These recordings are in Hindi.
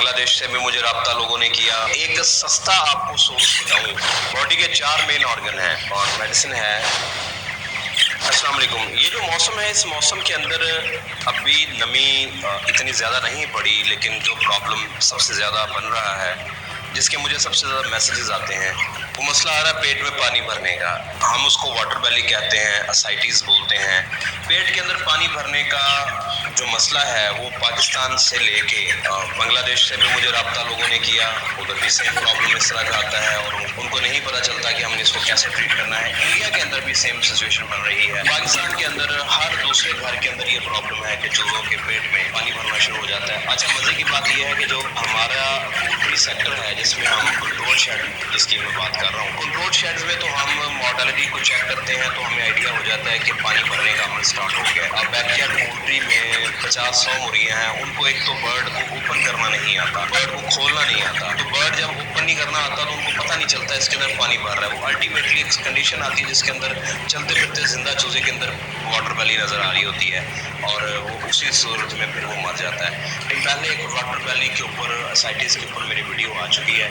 बांग्लादेश से भी मुझे राब्ता लोगों ने किया। एक सस्ता आपको सोर्स बताऊं, बॉडी के 4 मेन ऑर्गन हैं और मेडिसिन है। अस्सलाम वालेकुम। ये जो मौसम है, इस मौसम के अंदर अभी नमी इतनी ज़्यादा नहीं पड़ी, लेकिन जो प्रॉब्लम सबसे ज़्यादा बन रहा है, जिसके मुझे सबसे ज़्यादा मैसेजेस आते हैं, वो मसला आ रहा है पेट में पानी भरने का। हम उसको वाटर बेली कहते हैं, असाइटिस बोलते हैं। पेट के अंदर पानी भरने का जो मसला है वो पाकिस्तान से लेके बांग्लादेश से भी मुझे राब्ता लोगों ने किया, उधर भी सेम प्रॉब्लम इस तरह का आता है और उनको नहीं पता चलता कि हमने इसको कैसे ट्रीट करना है। इंडिया के अंदर भी सेम सिचुएशन बन रही है। पाकिस्तान के अंदर हर दूसरे घर के अंदर ये प्रॉब्लम है कि चूहों के पेट में पानी भरना शुरू हो जाता है। अच्छा, मजे की बात यह है कि जो हमारा पोल्ट्री सेक्टर है, जिसमें हम कंट्रोल शेड, जिसकी मैं बात कर रहा हूँ, कंट्रोल शेड्स में तो हम मॉर्टेलिटी को चेक करते हैं तो हमें आइडिया हो जाता है कि पानी भरने का अमल स्टार्ट हो गया। अब बैकयार्ड पोल्ट्री में 50-100 मुर्गियां हैं, उनको एक तो बर्ड को ओपन करना नहीं आता, बर्ड को खोलना नहीं आता। तो बर्ड जब ओपन नहीं करना आता तो उनको पता नहीं चलता इसके अंदर पानी भर रहा है। वो अल्टीमेटली एक कंडीशन आती है जिसके अंदर चलते फिरते जिंदा चूजे के अंदर वाटर बेली नजर आ रही होती है और वो उसी सूरत में फिर वो मर जाता है। लेकिन पहले एक वाटर बेली के ऊपर, असाइटिस के ऊपर मेरी वीडियो आ चुकी है,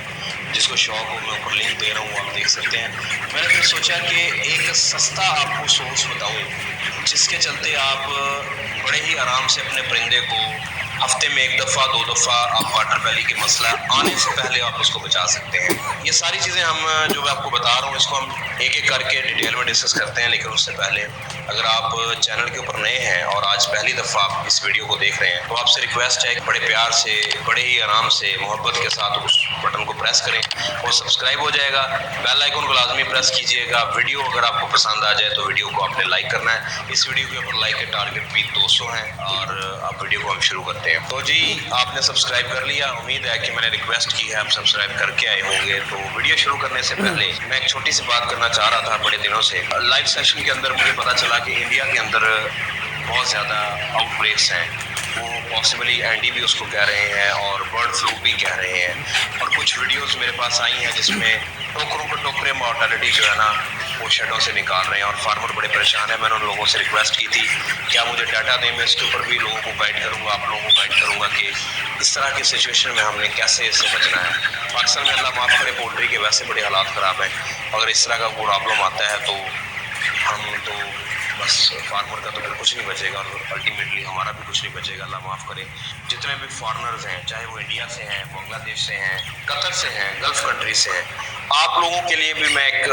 जिसको शौक हो मैं ऊपर लिंक दे रहा हूँ, आप देख सकते हैं। मैंने फिर सोचा कि एक सस्ता आपको सोर्स बताऊँ जिसके चलते आप बड़े ही आराम से अपने परिंदे को हफ्ते में 1 दफ़ा 2 दफ़ा आप वाटर बेली के मसला आने से पहले आप उसको बचा सकते हैं। ये सारी चीज़ें हम जो मैं आपको बता रहा हूँ, इसको हम एक एक करके डिटेल में डिस्कस करते हैं। लेकिन उससे पहले अगर आप चैनल के ऊपर नए हैं और आज पहली दफ़ा आप इस वीडियो को देख रहे हैं तो आपसे रिक्वेस्ट है कि बड़े प्यार से, बड़े ही आराम से, मोहब्बत के साथ उस बटन को प्रेस करें और सब्सक्राइब हो जाएगा। बेल आइकन को लाजमी प्रेस कीजिएगा। वीडियो अगर आपको पसंद आ जाए तो वीडियो को आपने लाइक करना है। इस वीडियो के ऊपर लाइक के टारगेट भी 200 है और आप वीडियो को हम शुरू करते हैं। तो जी, आपने सब्सक्राइब कर लिया, उम्मीद है कि मैंने रिक्वेस्ट की है आप सब्सक्राइब करके आए होंगे। तो वीडियो शुरू करने से पहले मैं एक छोटी सी बात करना चाह रहा था। बड़े दिनों से लाइव सेशन के अंदर मुझे पता चला कि इंडिया के अंदर बहुत ज़्यादा आउटब्रेक्स हैं, वो पॉसिबली एनडी भी उसको कह रहे हैं और बर्ड फ्लू भी कह रहे हैं। और कुछ वीडियोस मेरे पास आई हैं जिसमें टोकरों पर टोकरे मॉर्टेलिटी जो है ना वो शेडों से निकाल रहे हैं और फार्मर बड़े परेशान हैं। मैंने उन लोगों से रिक्वेस्ट की थी क्या मुझे डाटा दें, मैं इसके ऊपर भी लोगों को गाइड करूँगा, आप लोगों को गाइड करूँगा कि इस तरह की सिचुएशन में हमने कैसे इससे बचना है। पाकिस्तान में अल्लाह माफ़ करे पोल्ट्री के वैसे बड़े हालात ख़राब हैं, अगर इस तरह का कोई प्रॉब्लम आता है तो हम तो बस फार्मर का तो फिर कुछ नहीं बचेगा और अल्टीमेटली हमारा भी कुछ नहीं बचेगा। अल्लाह माफ़ करे। जितने भी फॉरेनर्स हैं, चाहे वो इंडिया से हैं, बांग्लादेश से हैं, कतर से हैं, गल्फ़ कंट्री से हैं, आप लोगों के लिए भी मैं एक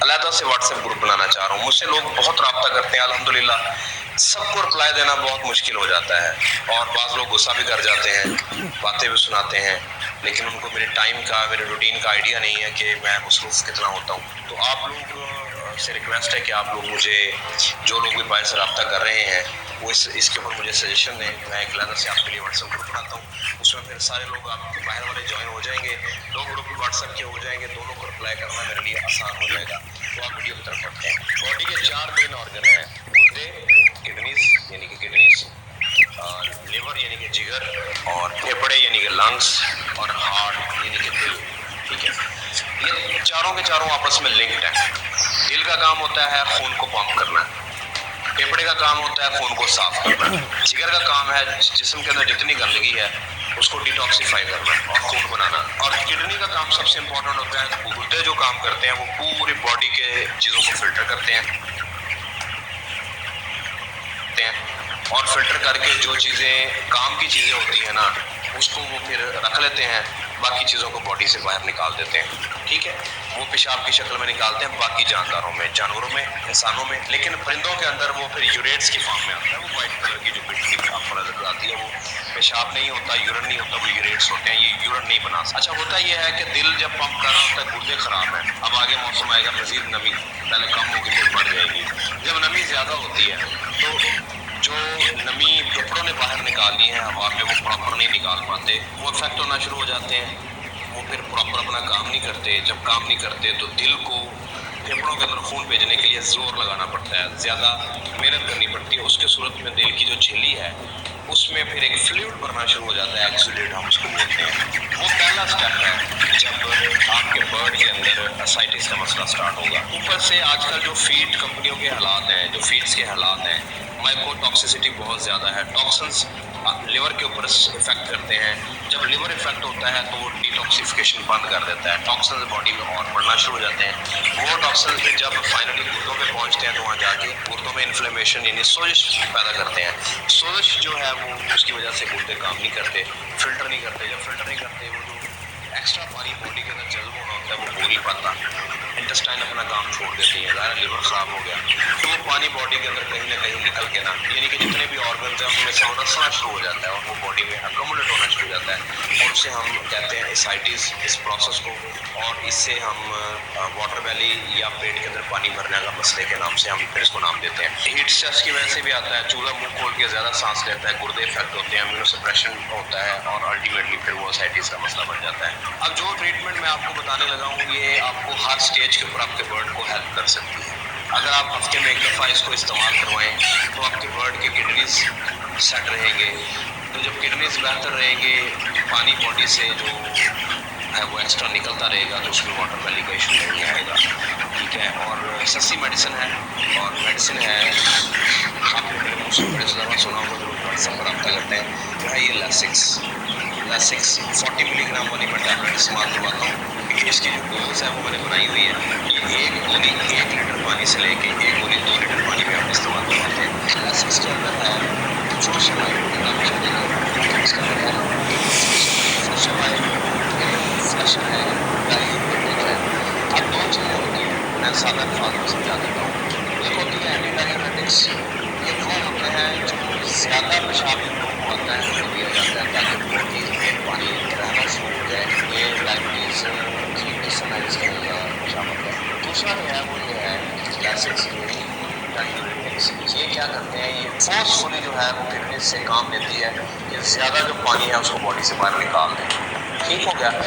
अलहदा से व्हाट्सएप ग्रुप बनाना चाह रहा हूँ। मुझसे लोग बहुत रब्ता करते हैं, अल्हम्दुलिल्लाह सबको रिप्लाई देना बहुत मुश्किल हो जाता है और बाज़ लोग गुस्सा भी कर जाते हैं, बातें भी सुनाते हैं, लेकिन उनको मेरे टाइम का, मेरे रूटीन का आइडिया नहीं है कि मैं मसरूफ़ कितना होता हूँ। तो आप लोग से रिक्वेस्ट है कि आप लोग मुझे, जो लोग भी बाहर से रब्ता कर रहे हैं, वो इसके ऊपर मुझे सजेशन दें। मैं एक अलग से आपके लिए व्हाट्सएप ग्रुप बनाता हूँ, उसमें फिर सारे लोग आपके बाहर वाले ज्वाइन हो जाएंगे, 2 ग्रुप व्हाट्सएप के हो जाएंगे, दोनों को रिप्लाई करना मेरे लिए आसान हो जाएगा। तो आप वीडियो की तरफ बढ़ते हैं। बॉडी के 4 मेन ऑर्गन हैं, गुर्दे, किडनीज यानी कि किडनीज, लिवर यानी कि जिगर, और फेफड़े यानी कि लंग्स, और हार्ट यानी कि दिल। ठीक है, ये चारों के चारों आपस में लिंक्ड हैं। दिल का काम होता है खून को पंप करना, फेफड़े का काम होता है खून को साफ करना, जिगर का काम है जिस्म के अंदर जितनी गंदगी है उसको डिटॉक्सिफाई करना और खून बनाना, और किडनी का काम सबसे इंपॉर्टेंट होता है। गुर्दे जो काम करते हैं वो पूरी बॉडी के चीज़ों को फिल्टर करते हैं और फिल्टर करके जो चीज़ें काम की चीज़ें होती हैं ना उसको वो फिर रख लेते हैं, बाकी चीज़ों को बॉडी से बाहर निकाल देते हैं। ठीक है, वो पेशाब की शक्ल में निकालते हैं बाकी जानदारों में, जानवरों में, इंसानों में। लेकिन परिंदों के अंदर वो फिर यूरेट्स की फॉर्म में आता है, वो वाइट कलर की जो मिट्टी आपको नजर आती है, वो पेशाब नहीं होता, यूरिन नहीं होता, वो यूरेट्स होते हैं। ये यूरिन नहीं बना सकता। अच्छा, होता यह है कि दिल जब पंप कर रहा होता है, गुर्दे खराब है, अब आगे मौसम आएगा, मजीद नमी पहले कम होगी फिर बढ़ जाएगी। जब नमी ज़्यादा होती है तो जो नमी फेफड़ों ने बाहर निकालनी है हवा में, वो प्रॉपर नहीं निकाल पाते, वो इफेक्ट होना शुरू हो जाते हैं, वो फिर प्रॉपर अपना काम नहीं करते। जब काम नहीं करते तो दिल को फेफड़ों के अंदर खून भेजने के लिए जोर लगाना पड़ता है, ज़्यादा मेहनत करनी पड़ती है। उसके सूरत में दिल की जो झिल्ली है उसमें फिर एक फ्लूइड भरना शुरू हो जाता है, एक्सुलेट हम उसको बोलते हैं। वो पहला स्टेप है जब आपके बर्ड के अंदर असाइटिस का मसला स्टार्ट होगा। ऊपर से आजकल जो फीड कंपनियों के हालात हैं, जो फीड्स के हालात हैं, माइकोटॉक्सिसिटी बहुत ज़्यादा है, टॉक्सिन्स लिवर के ऊपर इफेक्ट करते हैं। जब लिवर इफेक्ट होता है तो वो डिटॉक्सिफिकेशन बंद कर देता है, टॉक्सिन्स बॉडी में और बढ़ना शुरू हो जाते हैं। वो टॉक्सिन्स फिर जब फाइनली गुर्दों पे पहुंचते हैं तो वहाँ जाके गुर्दों में इन्फ्लेमेशन यानी सोजिश पैदा करते हैं। सोजिश जो है वो उसकी वजह से गुर्दे काम नहीं करते, फिल्टर नहीं करते। जब फिल्टर नहीं करते वो जो एक्स्ट्रा पानी बॉडी के अंदर जज्ब होना होता है वो हो नहीं पाता, इंटेस्टाइन अपना काम छोड़ देती है, ज़्यादा लिवर ख़राब हो गया तो वो पानी बॉडी के अंदर कहीं ना कहीं निकल के ना यानी कि जितने भी ऑर्गन हैं उनमें से रसना शुरू हो जाता है और वो बॉडी में अकोमोडेट होना शुरू हो जाता है और उसे हम कहते हैं एसाइटिस, इस प्रोसेस को। और इससे हम वाटर वैली या पेट के अंदर पानी भरने का मसले के नाम से हम फिर इसको नाम देते हैं। हीट स्ट्रेस की वजह से भी आता है, चूल्हा मुंह खोल के ज़्यादा सांस लेता है, गुर्दे इफेक्ट होते हैं, इम्यूनो सप्रेशन होता है और अल्टीमेटली फिर वो एसाइटिस का मसला बन जाता है। अब जो ट्रीटमेंट मैं आपको बताने लगा हूँ ये आपको हर स्टेज के ऊपर आपके बर्ड को हेल्प कर सकती है। अगर आप हफ्ते में एक दफ़ा इसको इस्तेमाल करवाएं तो आपके बर्ड के किडनीज सेट रहेंगे। तो जब किडनीज बेहतर रहेंगे, पानी बॉडी से जो है वो एक्स्ट्रा निकलता रहेगा तो उसमें वाटर वैली का इशू नहीं आएगा, ठीक है। और सस्ती मेडिसिन है और मेडिसिन है आपने मेरे मुँह से बड़े ज़्यादा सुना होगा, जो व्हाट्सएप पर रब्ता करते हैं, जो है ये लैसिक्स 40 मिलीग्राम वाली मैं टैबलेट इस्तेमाल करवाता हूँ। लेकिन इसकी जो डोज है वो मैंने बनाई हुई है, ये एक गोली 1 लीटर पानी से लेके एक गोली 2 लीटर पानी में आप इस्तेमाल करवाते हैं। लैसिक्स के अंदर है इसके अंदर है फ्लैशन है, डाययूरेटिक है। अब 2 चीज़ें होती हैं, मैं सादा अल्फाज में समझा देता हूँ। एक होती है एंटी डाययूरेटिक्स, ये वो होते हैं जो ज़्यादा पेशाब इन लोगों को आता है तो दिया जाता है ताकि बॉडी में पानी रहना शुरू हो जाए। ये डायबिटीज़ की डिसमेज के शामिल है। दूसरा जो है वो ये है लैसिक्स डाययूरेटिक्स, ये क्या करते हैं, ये फोर्सफुली जो है वो किडनी से काम लेती है कि ज़्यादा जो पानी है उसको बॉडी से बाहर निकाल दें। ठीक हो गया।